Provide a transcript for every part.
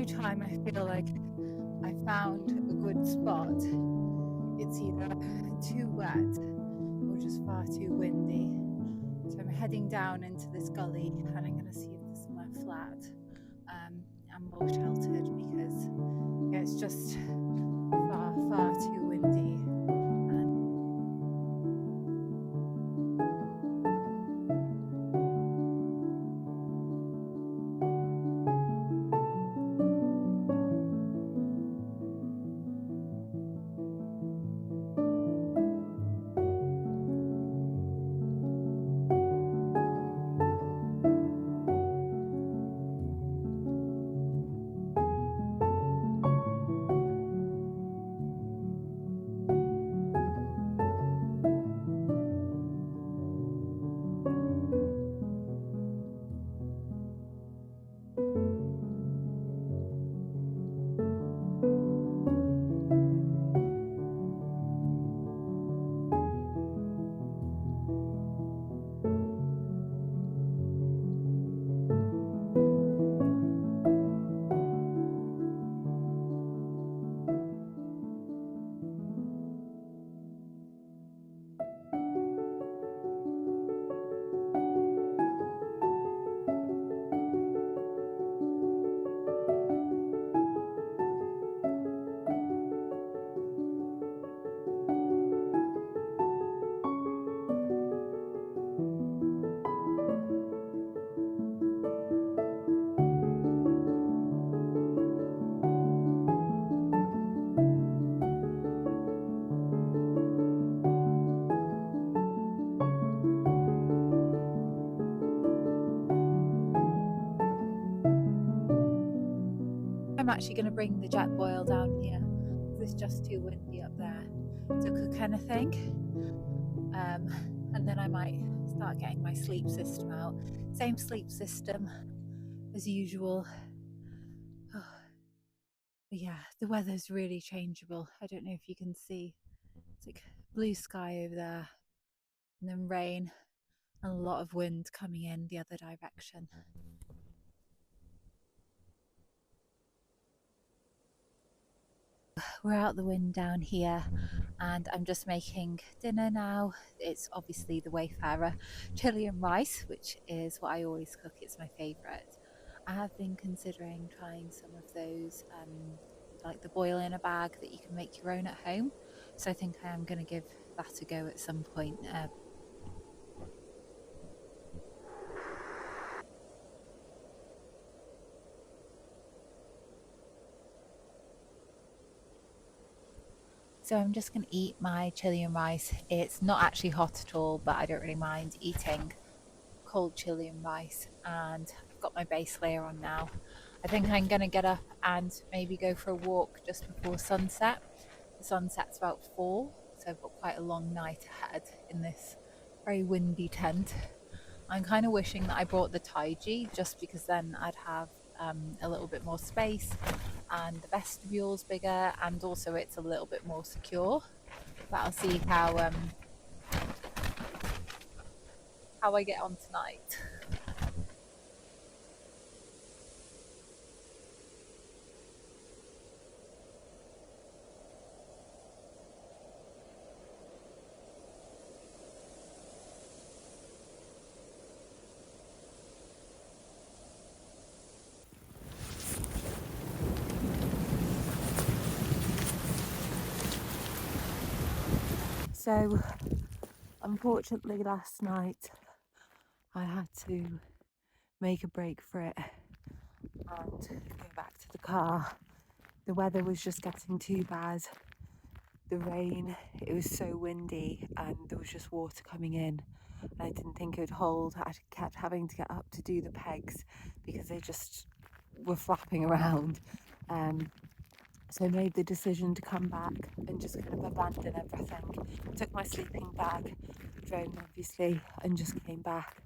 every time I feel like I found a good spot, it's either too wet or just far too windy. So I'm heading down into this gully and I'm going to see if there's somewhere flat and more sheltered, because yeah, it's just far too windy. I'm actually going to bring the jet boil down here. It's just too windy up there to cook anything. And then I might start getting my sleep system out. Same sleep system as usual. Oh, but yeah, the weather's really changeable. I don't know if you can see. It's like blue sky over there, and then rain and a lot of wind coming in the other direction. We're out the wind down here and I'm just making dinner now. It's obviously the Wayfarer chili and rice, which is what I always cook. It's my favourite. I have been considering trying some of those like the boil in a bag that you can make your own at home, so I think I am going to give that a go at some point. So I'm just going to eat my chili and rice. It's not actually hot at all, but I don't really mind eating cold chili and rice. And I've got my base layer on now. I think I'm going to get up and maybe go for a walk just before sunset. The sunset's about 4, so I've got quite a long night ahead in this very windy tent. I'm kind of wishing that I brought the Taiji, just because then I'd have a little bit more space and the vestibule's bigger, and also it's a little bit more secure. But I'll see how I get on tonight. So unfortunately last night I had to make a break for it and go back to the car. The weather was just getting too bad. The rain, it was so windy and there was just water coming in. I didn't think it would hold. I kept having to get up to do the pegs because they just were flapping around. So I made the decision to come back and just kind of abandon everything. Took my sleeping bag, drone obviously, and just came back.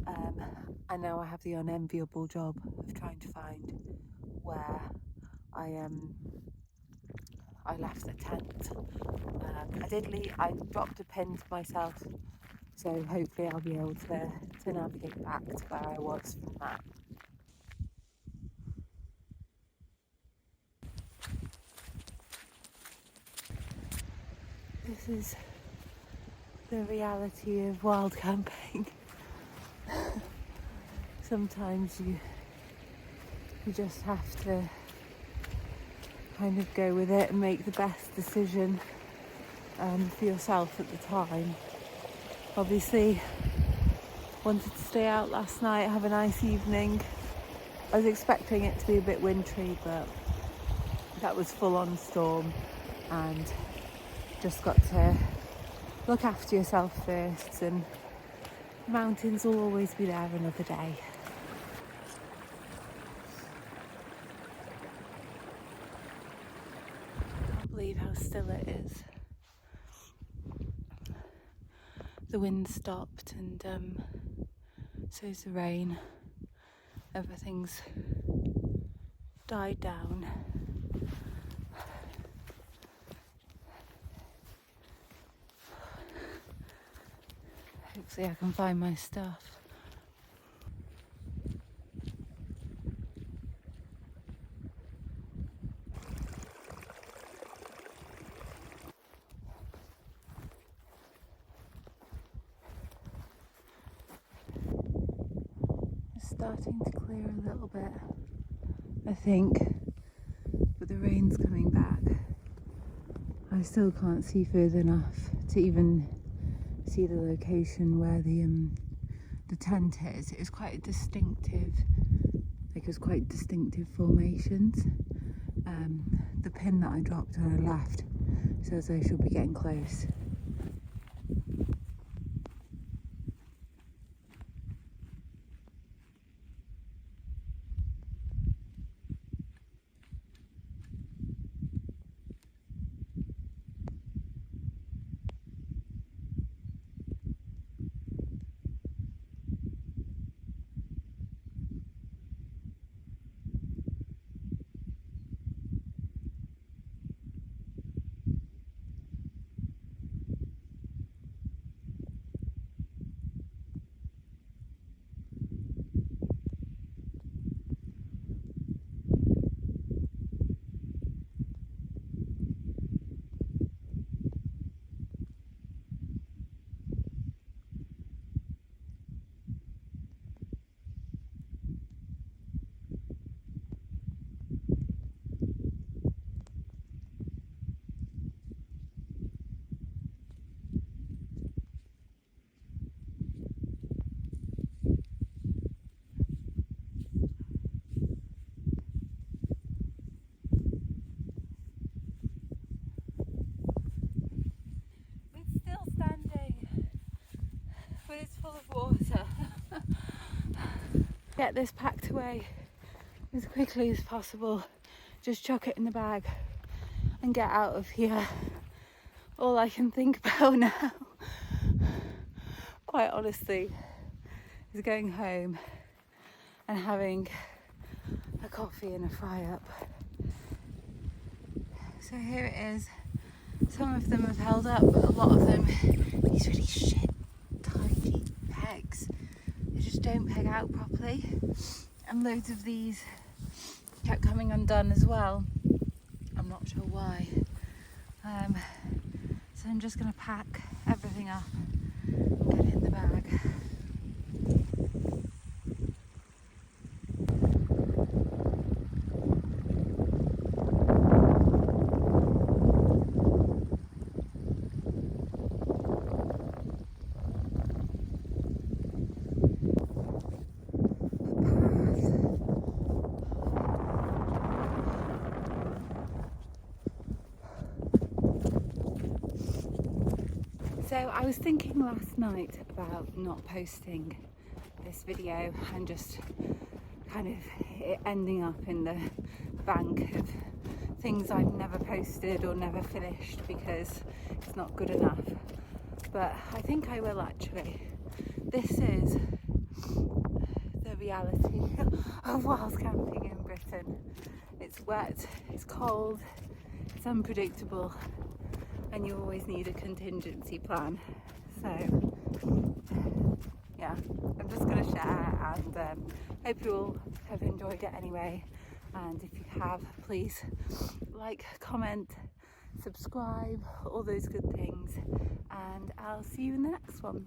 And now I have the unenviable job of trying to find where I left the tent. I dropped a pin to myself, so hopefully I'll be able to navigate back to where I was from that. This is the reality of wild camping. Sometimes you just have to kind of go with it and make the best decision for yourself at the time. Obviously, wanted to stay out last night, have a nice evening. I was expecting it to be a bit wintry, but that was full on storm, and just got to look after yourself first, and mountains will always be there another day. I can't believe how still it is. The wind stopped, and so's the rain. Everything's died down. Hopefully I can find my stuff. It's starting to clear a little bit, I think, but the rain's coming back. I still can't see further enough to even see the location where the tent is. It was quite a distinctive, like it was quite distinctive formations. The pin that I dropped on our left says I should be getting close. But it's full of water. Get this packed away as quickly as possible. Just chuck it in the bag and get out of here. All I can think about now, quite honestly, is going home and having a coffee and a fry up. So here it is. Some of them have held up, but a lot of them, these really shit Taiji pegs, they just don't peg out properly, and loads of these kept coming undone as well. I'm not sure why. So I'm just going to pack everything up and get it in the bag. So I was thinking last night about not posting this video and just kind of it ending up in the bank of things I've never posted or never finished because it's not good enough. But I think I will actually. This is the reality of wild camping in Britain. It's wet, it's cold, it's unpredictable, and you always need a contingency plan. So yeah, I'm just going to share, and hope you all have enjoyed it anyway. And if you have, please like, comment, subscribe, all those good things, and I'll see you in the next one.